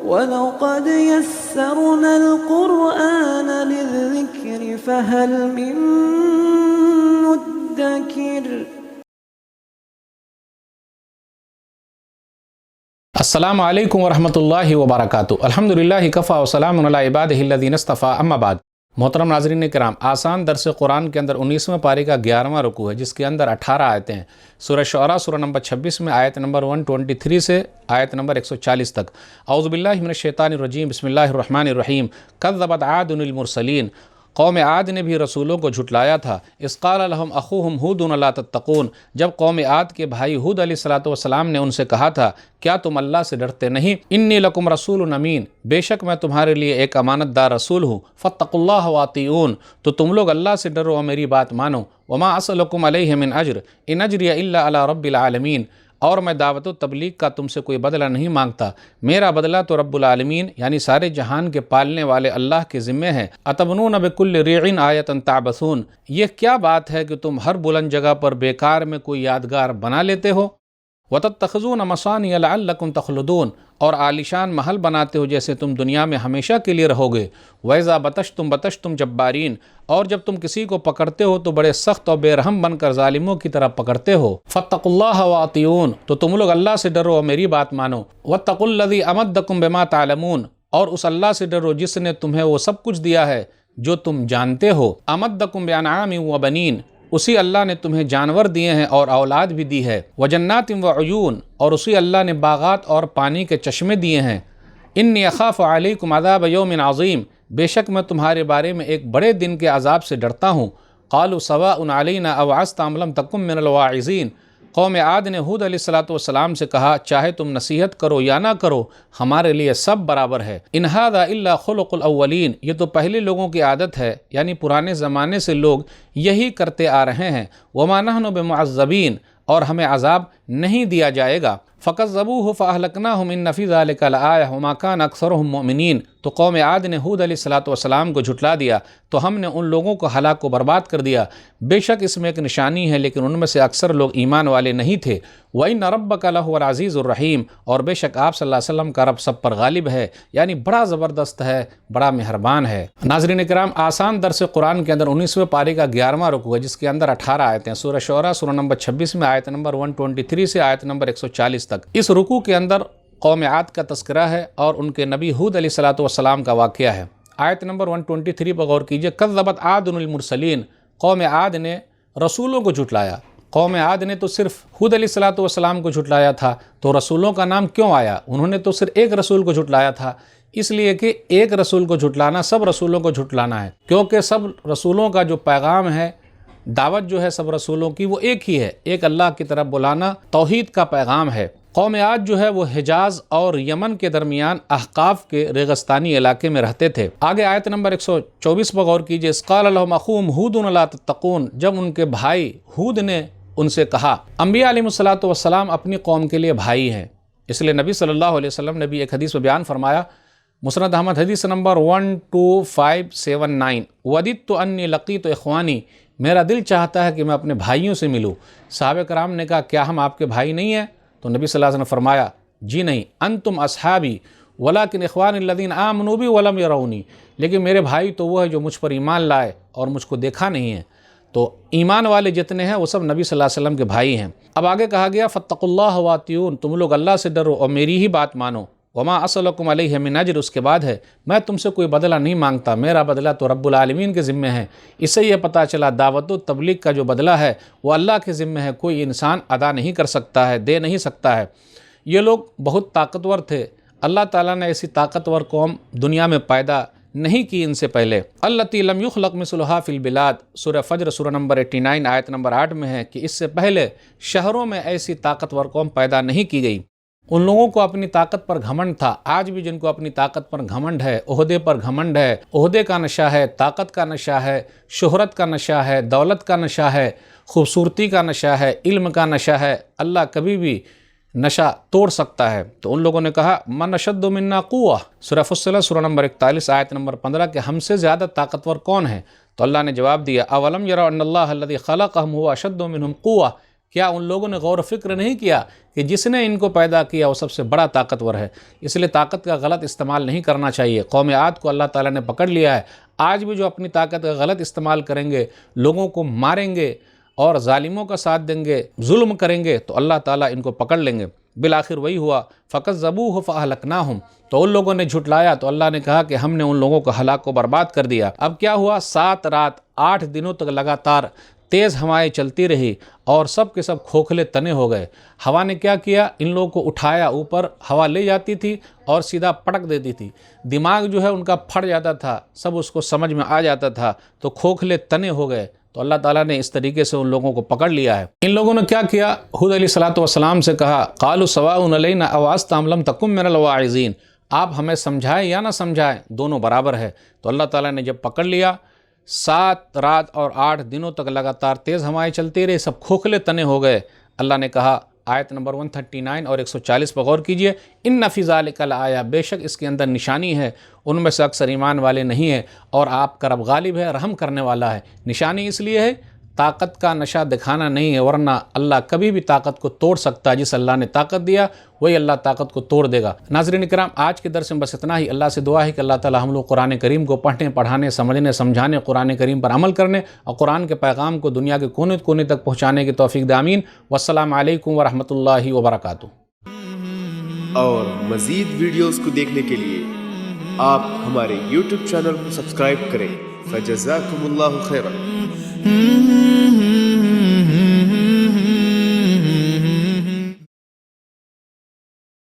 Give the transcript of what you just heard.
وَلَقَدْ يَسَّرْنَا الْقُرْآنَ لِلذِّكْرِ فَهَلْ مِن مُّدَّكِرٍ۔ السلام علیکم ورحمۃ اللہ وبرکاتہ۔ الحمدللہ کفا وسلام علی عبادہ الذین اصطفیٰ، اما بعد۔ محترم ناظرین کرام، آسان درس قرآن کے اندر 19ویں پارے کا 11واں رکوع ہے، جس کے اندر 18 آیتیں ہیں۔ سورہ شعراء سورہ نمبر 26 میں آیت نمبر 123 سے آیت نمبر 140 تک۔ اعوذ باللہ من الشیطان الرجیم، بسم اللہ الرحمن الرحیم۔ کذبت عاد المرسلین، قوم عاد نے بھی رسولوں کو جھٹلایا تھا۔ اذ قال لهم اخوهم ہود الا تتقون، جب قوم عاد کے بھائی ہود علیہ السلام نے ان سے کہا تھا کیا تم اللہ سے ڈرتے نہیں؟ انی لکم رسول امین، بے شک میں تمہارے لیے ایک امانت دار رسول ہوں۔ فاتقوا اللہ واطیعون، تو تم لوگ اللہ سے ڈرو اور میری بات مانو۔ وما اسألکم علیہ من اجر ان اجری الا علی رب العالمین، اور میں دعوت و تبلیغ کا تم سے کوئی بدلہ نہیں مانگتا، میرا بدلہ تو رب العالمین یعنی سارے جہان کے پالنے والے اللہ کے ذمے ہے۔ اتبنون بکل ریع آیۃ تعبثون، یہ کیا بات ہے کہ تم ہر بلند جگہ پر بیکار میں کوئی یادگار بنا لیتے ہو۔ وتتخذون مصانع لعلکم تخلدون، اور عالیشان محل بناتے ہو جیسے تم دنیا میں ہمیشہ کے لیے رہو گے۔ وَإِذَا بَطَشْتُمْ جَبَّارِينَ، اور جب تم کسی کو پکڑتے ہو تو بڑے سخت اور بے رحم بن کر ظالموں کی طرح پکڑتے ہو۔ فَاتَّقُوا اللَّهَ وَأَطِيعُونِ، تو تم لوگ اللہ سے ڈرو اور میری بات مانو۔ وَاتَّقُوا الَّذِي أَمَدَّكُم بِمَا تَعْلَمُونَ، اور اس اللہ سے ڈرو جس نے تمہیں وہ سب کچھ دیا ہے جو تم جانتے ہو۔ أَمَدَّكُم بِأَنْعَامٍ وَبَنِينَ، اسی اللہ نے تمہیں جانور دیے ہیں اور اولاد بھی دی ہے۔ وَجَنَّاتٍ وَعُيُونٍ، اور اسی اللہ نے باغات اور پانی کے چشمے دیے ہیں۔ انی اخاف علیکم عذاب یوم عظیم، بے شک میں تمہارے بارے میں ایک بڑے دن کے عذاب سے ڈرتا ہوں۔ قالوا سواء علینا اوعظت ام لم تکن من الواعظین، قوم عاد نے ہود علیہ السلام سے کہا چاہے تم نصیحت کرو یا نہ کرو ہمارے لیے سب برابر ہے۔ ان ھذا الا خلق الاولین، یہ تو پہلے لوگوں کی عادت ہے، یعنی پرانے زمانے سے لوگ یہی کرتے آ رہے ہیں۔ وما نحن بمعذبین، اور ہمیں عذاب نہیں دیا جائے گا۔ فکذبوہ فاہلکناہم ان فی ذلک لآیہ وما کان اکثرہم مؤمنین، تو قوم عاد نے ہود علیہ السلام کو جھٹلا دیا تو ہم نے ان لوگوں کو ہلاک و برباد کر دیا، بے شک اس میں ایک نشانی ہے لیکن ان میں سے اکثر لوگ ایمان والے نہیں تھے۔ وَإِنَّ رَبَّكَ لَهُوَ الْعَزِيزُ الرَّحِيمُ، اور بے شک آپ صلی اللہ علیہ وسلم کا رب سب پر غالب ہے، یعنی بڑا زبردست ہے، بڑا مہربان ہے۔ ناظرین کرام، آسان درس قرآن کے اندر 19ویں پارے کا 11واں رکوع ہے، جس کے اندر 18 آیتیں ہیں۔ سورہ شعراء سورہ نمبر 26 میں آیت نمبر 123 سے آیت نمبر 140 تک۔ اس رکوع کے اندر قوم عاد کا تذکرہ ہے اور ان کے نبی ہود علیہ السلام کا واقعہ ہے۔ آیت نمبر 123 پر غور کیجئے۔ کذبت عاد المرسلین، قوم عاد نے رسولوں کو جھٹلایا۔ قوم عاد نے تو صرف ہود علیہ السلام کو جھٹلایا تھا، تو رسولوں کا نام کیوں آیا؟ انہوں نے تو صرف ایک رسول کو جھٹلایا تھا، اس لیے کہ ایک رسول کو جھٹلانا سب رسولوں کو جھٹلانا ہے، کیونکہ سب رسولوں کا جو پیغام ہے، دعوت جو ہے سب رسولوں کی وہ ایک ہی ہے، ایک اللہ کی طرف بلانا، توحید کا پیغام ہے۔ قوم عاد جو ہے وہ حجاز اور یمن کے درمیان احقاف کے ریگستانی علاقے میں رہتے تھے۔ آگے آیت نمبر 124 پر غور کیجئے۔ اذ قال لهم اخوهم ہود الا تتقون، جب ان کے بھائی ہود نے ان سے کہا، انبیاء علیہ السلام اپنی قوم کے لیے بھائی ہیں، اس لیے نبی صلی اللہ علیہ وسلم نے بھی ایک حدیث میں بیان فرمایا، مسند احمد حدیث نمبر 12579، وددت انی لقیت اخوانی، میرا دل چاہتا ہے کہ میں اپنے بھائیوں سے ملوں۔ صحابہ کرام نے کہا کیا ہم آپ کے بھائی نہیں ہیں؟ تو نبی صلی اللہ علیہ وسلم نے فرمایا جی نہیں، انتم اصحابی ولکن اخوان الذین آمنوا بی ولم یرونی، لیکن میرے بھائی تو وہ ہے جو مجھ پر ایمان لائے اور مجھ کو دیکھا نہیں ہے۔ تو ایمان والے جتنے ہیں وہ سب نبی صلی اللہ علیہ وسلم کے بھائی ہیں۔ اب آگے کہا گیا فاتقوا اللہ واطیعون، تم لوگ اللہ سے ڈرو اور میری ہی بات مانو۔ وما اسألکم علیہ من اجر، اس کے بعد ہے میں تم سے کوئی بدلہ نہیں مانگتا، میرا بدلہ تو رب العالمین کے ذمے ہے۔ اس سے یہ پتہ چلا دعوت و تبلیغ کا جو بدلہ ہے وہ اللہ کے ذمے ہے، کوئی انسان ادا نہیں کر سکتا ہے، دے نہیں سکتا ہے۔ یہ لوگ بہت طاقتور تھے، اللہ تعالیٰ نے ایسی طاقتور قوم دنیا میں پیدا نہیں کی ان سے پہلے۔ التی لم یخلق مثلھا فی البلاد، سورہ فجر سورہ نمبر 89 آیت نمبر 8 میں ہے کہ اس سے پہلے شہروں میں ایسی طاقتور قوم پیدا نہیں کی گئی۔ ان لوگوں کو اپنی طاقت پر گھمنڈ تھا، آج بھی جن کو اپنی طاقت پر گھمنڈ ہے، عہدے پر گھمنڈ ہے، عہدے کا نشہ ہے، طاقت کا نشہ ہے، شہرت کا نشہ ہے، دولت کا نشہ ہے، خوبصورتی کا نشہ ہے، علم کا نشہ ہے، اللہ کبھی بھی نشہ توڑ سکتا ہے۔ تو ان لوگوں نے کہا من اشد منا قوہ، سورہ فصلت سورہ نمبر 41 آیت نمبر 15 کہ ہم سے زیادہ طاقتور کون ہے؟ تو اللہ نے جواب دیا اولم یروا ان اللہ الذی خلقہم هو اشد منہم قوہ، کیا ان لوگوں نے غور و فکر نہیں کیا کہ جس نے ان کو پیدا کیا وہ سب سے بڑا طاقتور ہے؟ اس لیے طاقت کا غلط استعمال نہیں کرنا چاہیے۔ قوم عاد کو اللہ تعالیٰ نے پکڑ لیا ہے۔ آج بھی جو اپنی طاقت کا غلط استعمال کریں گے، لوگوں کو ماریں گے اور ظالموں کا ساتھ دیں گے، ظلم کریں گے، تو اللہ تعالیٰ ان کو پکڑ لیں گے۔ بالآخر وہی ہوا، فَكَذَّبُوهُ فَأَهْلَكْنَاهُمْ، تو ان لوگوں نے جھٹلایا تو اللہ نے کہا کہ ہم نے ان لوگوں کو ہلاک و برباد کر دیا۔ اب کیا ہوا؟ 7 رات 8 دنوں تک لگاتار تیز ہوائیں چلتی رہی اور سب کے سب کھوکھلے تنے ہو گئے۔ ہوا نے کیا کیا؟ ان لوگوں کو اٹھایا اوپر، ہوا لے جاتی تھی اور سیدھا پٹک دیتی تھی، دماغ جو ہے ان کا پھٹ جاتا تھا، سب اس کو سمجھ میں آ جاتا تھا، تو کھوکھلے تنے ہو گئے۔ تو اللہ تعالیٰ نے اس طریقے سے ان لوگوں کو پکڑ لیا ہے۔ ان لوگوں نے کیا کیا؟ ہود علیہ الصلوۃ والسلام سے کہا، قالوا سواء علینا اوعظت ام لم تکن من الواعظین، آپ ہمیں سمجھائیں یا نہ سمجھائیں، دونوں برابر ہے۔ تو اللہ تعالیٰ نے جب پکڑ لیا، 7 رات اور 8 دنوں تک لگاتار تیز ہوائیں چلتی رہی، سب کھوکھلے تنے ہو گئے۔ اللہ نے کہا، آیت نمبر 139 اور 140 پر غور کیجئے، ان فی ذلک لآیہ، بے شک اس کے اندر نشانی ہے، ان میں سے اکثر ایمان والے نہیں ہیں، اور آپ کا رب غالب ہے، رحم کرنے والا ہے۔ نشانی اس لیے ہے، طاقت کا نشہ دکھانا نہیں ہے، ورنہ اللہ کبھی بھی طاقت کو توڑ سکتا ہے۔ جس اللہ نے طاقت دیا وہی اللہ طاقت کو توڑ دے گا۔ ناظرین کرام، آج کے درس میں بس اتنا ہی۔ اللہ سے دعا ہے کہ اللہ تعالی ہم لوگ قرآن کریم کو پڑھنے، پڑھانے، سمجھنے، سمجھانے، قرآن کریم پر عمل کرنے اور قرآن کے پیغام کو دنیا کے کونے کونے تک پہنچانے کی توفیق دے، آمین۔ والسلام علیکم ورحمۃ اللہ وبرکاتہ۔ اور مزید ویڈیوز کو دیکھنے کے لیے آپ ہمارے YouTube چینل کو سبسکرائب کریں۔ فجزاکم اللہ خیرا۔